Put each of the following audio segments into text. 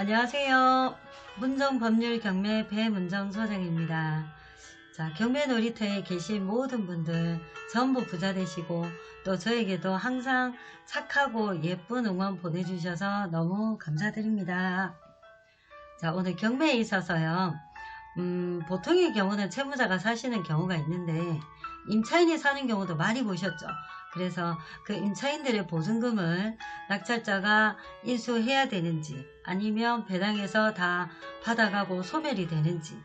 안녕하세요. 문정법률 경매 배문정 소장입니다. 자, 경매 놀이터에 계신 모든 분들 전부 부자 되시고 또 저에게도 항상 착하고 예쁜 응원 보내주셔서 너무 감사드립니다. 자, 오늘 경매에 있어서요. 보통의 경우는 채무자가 사시는 경우가 있는데 임차인이 사는 경우도 많이 보셨죠. 그래서 그 임차인들의 보증금을 낙찰자가 인수해야 되는지 아니면 배당해서 다 받아가고 소멸이 되는지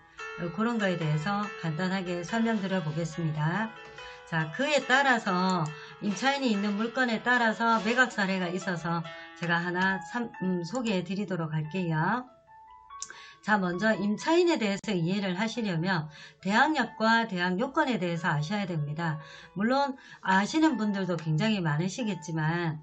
그런 거에 대해서 간단하게 설명드려 보겠습니다. 자, 그에 따라서 임차인이 있는 물건에 따라서 매각 사례가 있어서 제가 하나 소개해 드리도록 할게요. 자, 먼저 임차인에 대해서 이해를 하시려면 대항력과 대항요건에 대해서 아셔야 됩니다. 물론 아시는 분들도 굉장히 많으시겠지만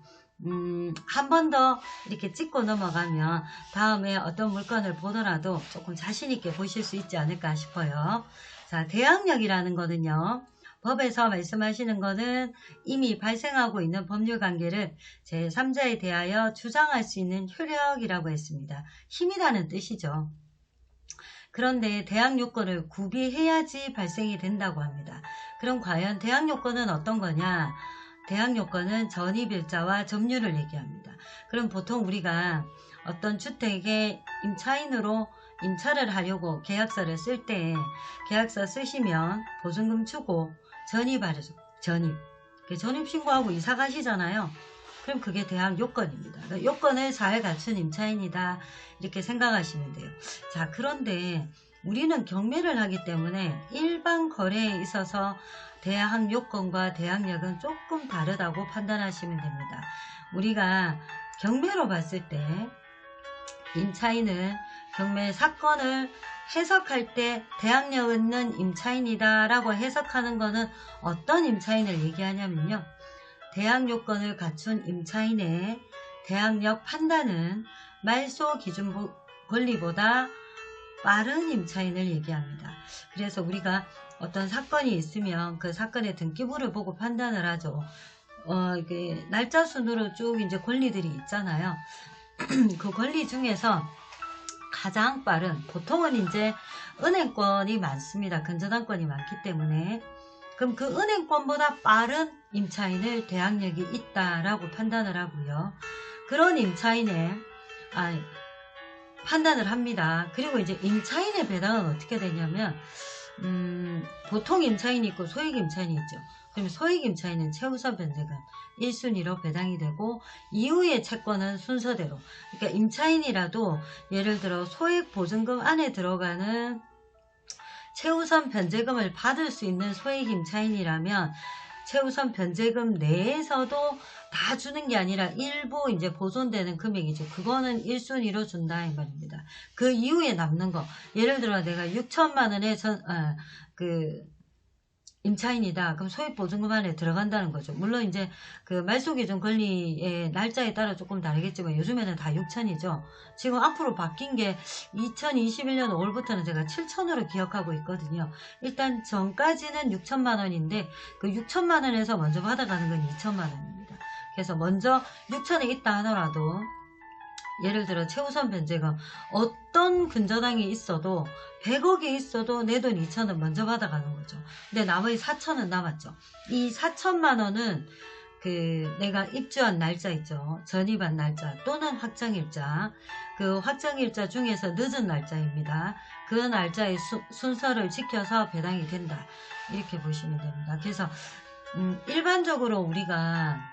한 번 더 이렇게 짚고 넘어가면 다음에 어떤 물건을 보더라도 조금 자신있게 보실 수 있지 않을까 싶어요. 자, 대항력이라는 거는요. 법에서 말씀하시는 거는 이미 발생하고 있는 법률관계를 제3자에 대하여 주장할 수 있는 효력이라고 했습니다. 힘이라는 뜻이죠. 그런데 대항요건을 구비해야지 발생이 된다고 합니다. 그럼 과연 대항요건은 어떤 거냐? 대항요건은 전입일자와 점유를 얘기합니다. 그럼 보통 우리가 어떤 주택에 임차인으로 임차를 하려고 계약서를 쓸 때 계약서 쓰시면 보증금 주고 전입하죠. 전입 신고하고 이사 가시잖아요. 그럼 그게 대항요건입니다. 그러니까 요건을 잘 갖춘 임차인이다 이렇게 생각하시면 돼요. 자, 그런데 우리는 경매를 하기 때문에 일반 거래에 있어서 대항요건과 대항력은 조금 다르다고 판단하시면 됩니다. 우리가 경매로 봤을 때 임차인은 경매 사건을 해석할 때 대항력 있는 임차인이다 라고 해석하는 것은 어떤 임차인을 얘기하냐면요. 대항요건을 갖춘 임차인의 대항력 판단은 말소 기준 권리보다 빠른 임차인을 얘기합니다. 그래서 우리가 어떤 사건이 있으면 그 사건의 등기부를 보고 판단을 하죠. 이게 날짜 순으로 쭉 이제 권리들이 있잖아요. 그 권리 중에서 가장 빠른, 보통은 이제 은행권이 많습니다. 근저당권이 많기 때문에. 그럼 그 은행권보다 빠른 임차인을 대항력이 있다라고 판단을 하고요. 그런 임차인의 판단을 합니다. 그리고 이제 임차인의 배당은 어떻게 되냐면 보통 임차인이 있고 소액 임차인이 있죠. 그러면 소액 임차인은 최우선 변제금 1순위로 배당이 되고 이후의 채권은 순서대로, 그러니까 임차인이라도 예를 들어 소액 보증금 안에 들어가는 최우선 변제금을 받을 수 있는 소액 임차인이라면 최우선 변제금 내에서도 다 주는 게 아니라 일부 이제 보존되는 금액이죠. 그거는 1순위로 준다 이 말입니다. 그 이후에 남는 거, 예를 들어 내가 6천만 원의 임차인이다. 그럼 소액 보증금 안에 들어간다는 거죠. 물론 이제 그 말소기준 권리의 날짜에 따라 조금 다르겠지만 요즘에는 다 6천이죠. 지금 앞으로 바뀐 게 2021년 5월부터는 제가 7천으로 기억하고 있거든요. 일단 전까지는 6천만 원인데 그 6천만 원에서 먼저 받아가는 건 2천만 원입니다. 그래서 먼저 6천에 있다 하더라도 예를 들어 최우선 변제금 어떤 근저당이 있어도 100억이 있어도 내 돈 2천은 먼저 받아가는 거죠. 근데 나머지 4천은 남았죠. 이 4천만 원은 내가 입주한 날짜 있죠. 전입한 날짜 또는 확정일자, 그 확정일자 중에서 늦은 날짜입니다. 그 날짜의 순서를 지켜서 배당이 된다 이렇게 보시면 됩니다. 그래서 일반적으로 우리가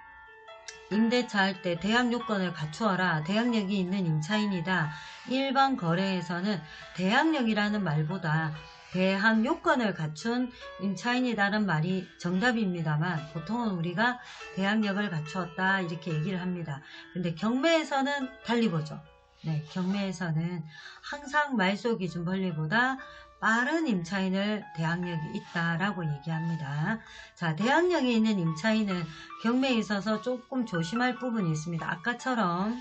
임대차 할 때 대항요건을 갖추어라, 대항력이 있는 임차인이다. 일반 거래에서는 대항력이라는 말보다 대항요건을 갖춘 임차인이라는 말이 정답입니다만 보통은 우리가 대항력을 갖추었다 이렇게 얘기를 합니다. 근데 경매에서는 달리 보죠. 네, 경매에서는 항상 말소 기준 권리보다 빠른 임차인을 대항력이 있다라고 얘기합니다. 자, 대항력이 있는 임차인은 경매에 있어서 조금 조심할 부분이 있습니다. 아까처럼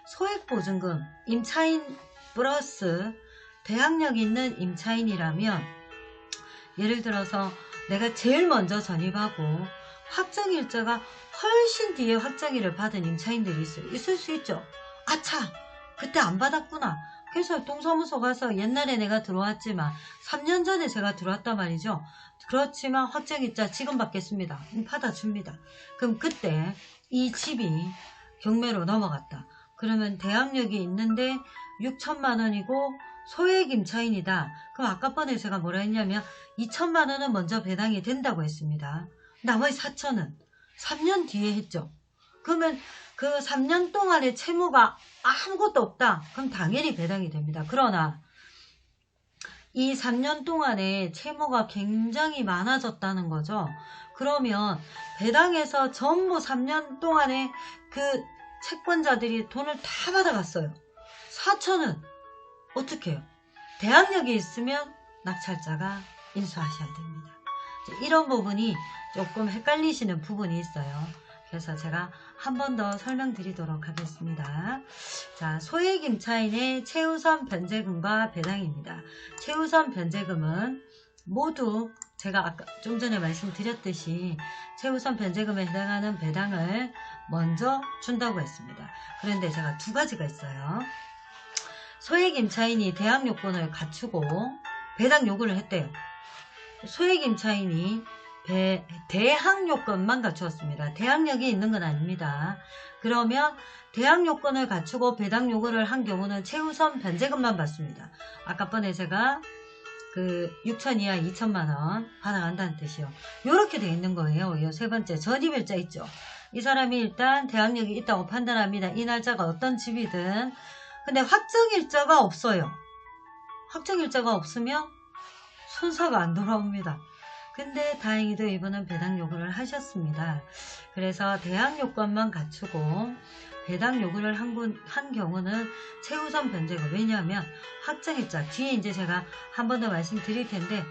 소액보증금, 임차인 플러스 대항력 있는 임차인이라면 예를 들어서 내가 제일 먼저 전입하고 확정일자가 훨씬 뒤에 확정일을 받은 임차인들이 있을 수 있죠. 아차! 그때 안 받았구나. 그래서 동사무소 가서 옛날에 내가 들어왔지만 3년 전에 제가 들어왔단 말이죠. 그렇지만 확정일자 지금 받겠습니다. 받아줍니다. 그럼 그때 이 집이 경매로 넘어갔다. 그러면 대항력이 있는데 6천만 원이고 소액 임차인이다. 그럼 아까 번에 제가 뭐라 했냐면 2천만 원은 먼저 배당이 된다고 했습니다. 나머지 4천은 3년 뒤에 했죠. 그러면 그 3년 동안의 채무가 아무것도 없다. 그럼 당연히 배당이 됩니다. 그러나 이 3년 동안에 채무가 굉장히 많아졌다는 거죠. 그러면 배당에서 전부 3년 동안에 그 채권자들이 돈을 다 받아갔어요. 4천은 어떻게 해요? 대항력이 있으면 낙찰자가 인수하셔야 됩니다. 이런 부분이 조금 헷갈리시는 부분이 있어요. 그래서 제가 한 번 더 설명드리도록 하겠습니다. 자, 소액 임차인의 최우선 변제금과 배당입니다. 최우선 변제금은 모두 제가 아까 좀 전에 말씀드렸듯이 최우선 변제금에 해당하는 배당을 먼저 준다고 했습니다. 그런데 제가 두 가지가 있어요. 소액 임차인이 대항 요건을 갖추고 배당 요구를 했대요. 소액 임차인이 대항 요건만 갖추었습니다. 대항력이 있는 건 아닙니다. 그러면 대항 요건을 갖추고 배당 요구를 한 경우는 최우선 변제금만 받습니다. 아까 번에 제가 그 6천 이하 2천만 원 받아간다는 뜻이요. 이렇게 돼 있는 거예요. 이 세 번째 전입일자 있죠. 이 사람이 일단 대항력이 있다고 판단합니다. 이 날짜가 어떤 집이든. 근데 확정일자가 없어요. 확정일자가 없으면 순서가 안 돌아옵니다. 근데 다행히도 이분은 배당 요구를 하셨습니다. 그래서 대항 요건만 갖추고 배당 요구를 한 경우는 최우선 변제금. 왜냐하면 확정일자 뒤에 이제 제가 한 번 더 말씀드릴 텐데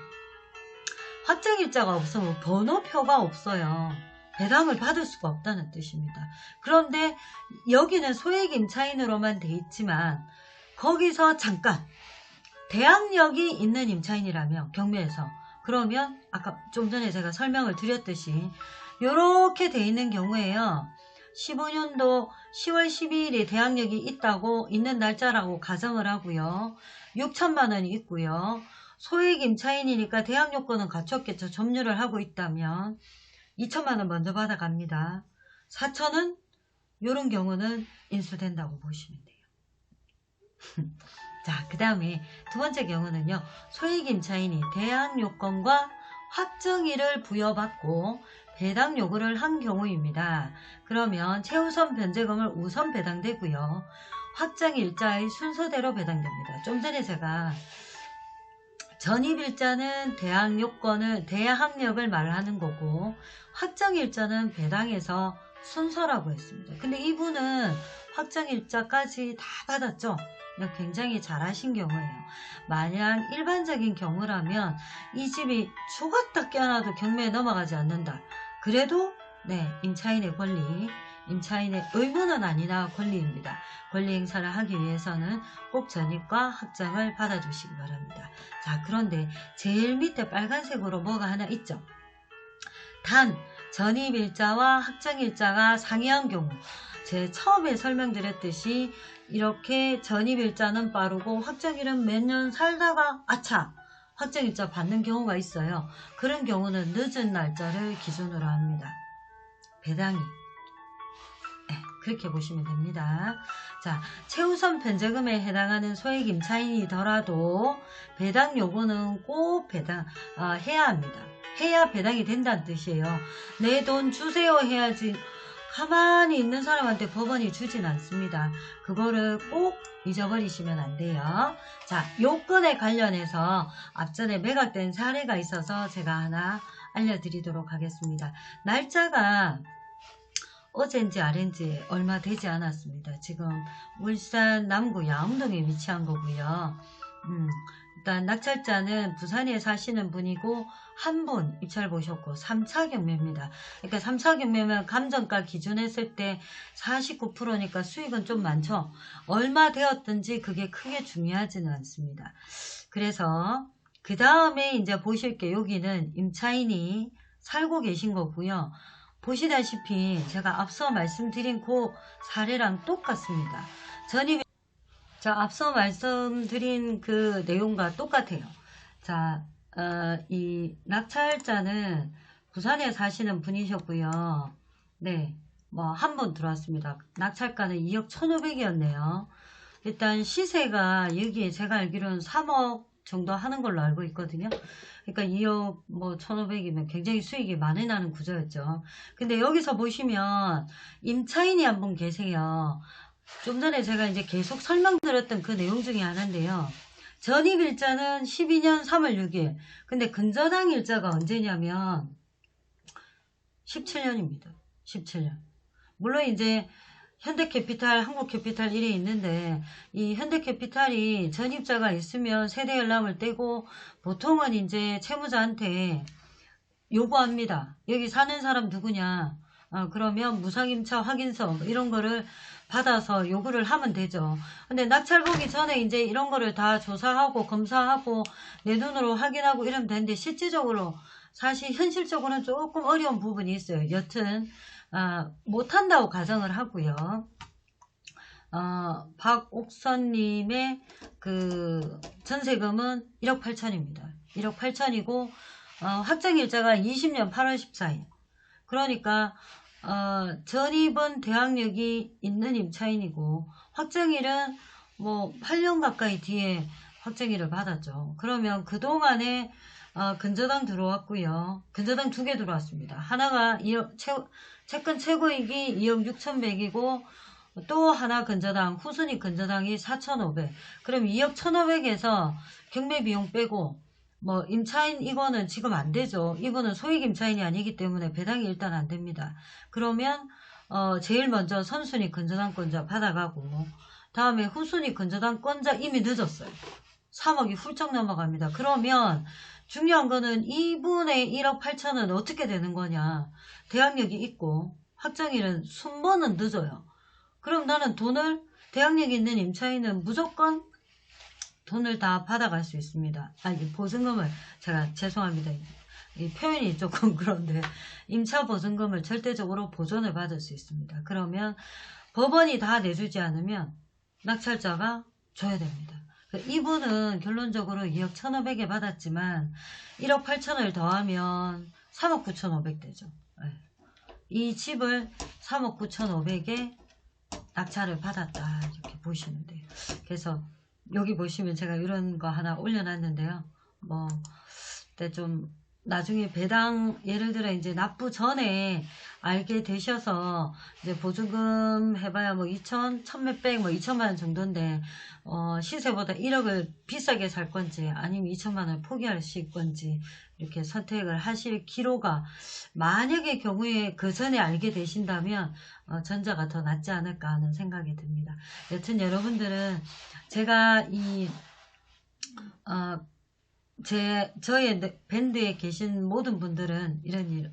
확정일자가 없으면 번호표가 없어요. 배당을 받을 수가 없다는 뜻입니다. 그런데 여기는 소액 임차인으로만 돼 있지만 거기서 잠깐 대항력이 있는 임차인이라면 경매에서 그러면 아까 좀 전에 제가 설명을 드렸듯이 이렇게 돼 있는 경우에요. 15년도 10월 12일에 대항력이 있는 날짜라고 가정을 하고요. 6천만 원이 있고요. 소액 임차인이니까 대항 요건은 갖췄겠죠. 점유를 하고 있다면 2천만 원 먼저 받아갑니다. 4천은 이런 경우는 인수된다고 보시면 돼요. 자, 그 다음에 두 번째 경우는요. 소액 임차인이 대항 요건과 확정일을 부여받고 배당 요구를 한 경우입니다. 그러면 최우선 변제금을 우선 배당되고요. 확정일자의 순서대로 배당됩니다. 좀 전에 제가 전입일자는 대항력을 말하는 거고 확정일자는 배당에서 순서라고 했습니다. 근데 이분은 확정일자까지 다 받았죠. 굉장히 잘하신 경우예요. 만약 일반적인 경우라면 이 집이 죽었다 깨어나도 경매에 넘어가지 않는다. 그래도 임차인의 권리, 임차인의 의무는 아니나 권리입니다. 권리 행사를 하기 위해서는 꼭 전입과 확정을 받아주시기 바랍니다. 자, 그런데 제일 밑에 빨간색으로 뭐가 하나 있죠. 단 전입일자와 확정일자가 상이한 경우, 제 처음에 설명드렸듯이 이렇게 전입일자는 빠르고 확정일은 몇 년 살다가 아차 확정일자 받는 경우가 있어요. 그런 경우는 늦은 날짜를 기준으로 합니다. 배당이 그렇게 보시면 됩니다. 자, 최우선 변제금에 해당하는 소액 임차인이더라도 배당 요구는 꼭 해야 합니다. 해야 배당이 된다는 뜻이에요. 내 돈 주세요 해야지 가만히 있는 사람한테 법원이 주진 않습니다. 그거를 꼭 잊어버리시면 안 돼요. 자, 요건에 관련해서 앞전에 매각된 사례가 있어서 제가 하나 알려드리도록 하겠습니다. 날짜가 어젠지 아랜지 얼마 되지 않았습니다. 지금 울산 남구 야암동에 위치한 거고요. 일단 낙찰자는 부산에 사시는 분이고 한 분 입찰 보셨고 3차 경매입니다. 그러니까 3차 경매면 감정가 기준했을 때 49%니까 수익은 좀 많죠. 얼마 되었든지 그게 크게 중요하지는 않습니다. 그래서 그 다음에 이제 보실 게 여기는 임차인이 살고 계신 거고요. 보시다시피 제가 앞서 말씀드린 그 사례랑 똑같습니다. 전입 자, 앞서 말씀드린 그 내용과 똑같아요. 자, 이 낙찰자는 부산에 사시는 분이셨고요. 네, 뭐 한 번 들어왔습니다. 낙찰가는 2억 1,500이었네요. 일단 시세가 여기에 제가 알기로는 3억 정도 하는 걸로 알고 있거든요. 그러니까 2억 뭐 1,500이면 굉장히 수익이 많이 나는 구조였죠. 근데 여기서 보시면 임차인이 한 분 계세요. 좀 전에 제가 이제 계속 설명드렸던 그 내용 중에 하나인데요. 전입일자는 12년 3월 6일. 근데 근저당 일자가 언제냐면 17년입니다. 17년. 물론 이제 현대캐피탈, 한국캐피탈 이래 있는데 이 현대캐피탈이 전입자가 있으면 세대 열람을 떼고 보통은 이제 채무자한테 요구합니다. 여기 사는 사람 누구냐? 그러면 무상임차 확인서 이런 거를 받아서 요구를 하면 되죠. 근데 낙찰 보기 전에 이제 이런 거를 다 조사하고 검사하고 내 눈으로 확인하고 이러면 되는데 실질적으로 사실 현실적으로는 조금 어려운 부분이 있어요. 여튼 못한다고 가정을 하고요. 박옥선님의 그 전세금은 1억 8천입니다. 1억 8천이고 확정일자가 20년 8월 14일. 그러니까 전입은 대항력이 있는 임차인이고 확정일은 뭐 8년 가까이 뒤에 확정일을 받았죠. 그러면 그동안에 근저당 들어왔고요. 근저당 2개 들어왔습니다. 하나가 2억, 채권 최고액이 2억 6,100이고 또 하나 근저당, 후순위 근저당이 4,500. 그럼 2억 1,500에서 경매 비용 빼고 뭐 임차인 이거는 지금 안 되죠. 이분은 소액 임차인이 아니기 때문에 배당이 일단 안 됩니다. 그러면 제일 먼저 선순위 근저당권자 받아가고 다음에 후순위 근저당권자 이미 늦었어요. 3억이 훌쩍 넘어갑니다. 그러면 중요한 거는 이분의 1억 8천은 어떻게 되는 거냐. 대항력이 있고 확정일은 순번은 늦어요. 그럼 나는 돈을 대항력 있는 임차인은 무조건 돈을 다 받아갈 수 있습니다. 아니 보증금을 제가 죄송합니다. 이 표현이 조금 그런데 임차 보증금을 절대적으로 보존을 받을 수 있습니다. 그러면 법원이 다 내주지 않으면 낙찰자가 줘야 됩니다. 이분은 결론적으로 2억 1,500에 받았지만 1억 8천을 더하면 3억 9,500 되죠. 이 집을 3억 9,500에 낙찰을 받았다 이렇게 보시면 돼요. 그래서 여기 보시면 제가 이런 거 하나 올려놨는데요. 뭐 그때 좀 나중에 배당 예를 들어 이제 납부 전에 알게 되셔서 이제 보증금 해봐야 뭐 2천, 1,몇백, 뭐 2천만 원 정도인데 시세보다 1억을 비싸게 살 건지 아니면 2천만 원을 포기하실 건지 이렇게 선택을 하실 기로가 만약의 경우에 그 전에 알게 되신다면 전자가 더 낫지 않을까 하는 생각이 듭니다. 여튼 여러분들은 제가 이 저의 밴드에 계신 모든 분들은 이런 일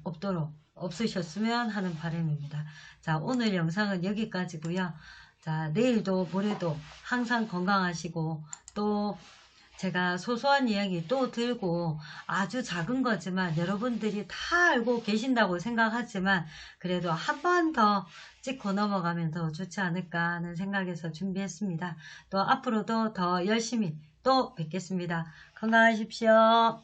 없으셨으면 하는 바람입니다. 자, 오늘 영상은 여기까지고요. 자, 내일도 모레도 항상 건강하시고 또 제가 소소한 이야기 또 들고 아주 작은 거지만 여러분들이 다 알고 계신다고 생각하지만 그래도 한 번 더 찍고 넘어가면 더 좋지 않을까 하는 생각에서 준비했습니다. 또 앞으로도 더 열심히 또 뵙겠습니다. 건강하십시오.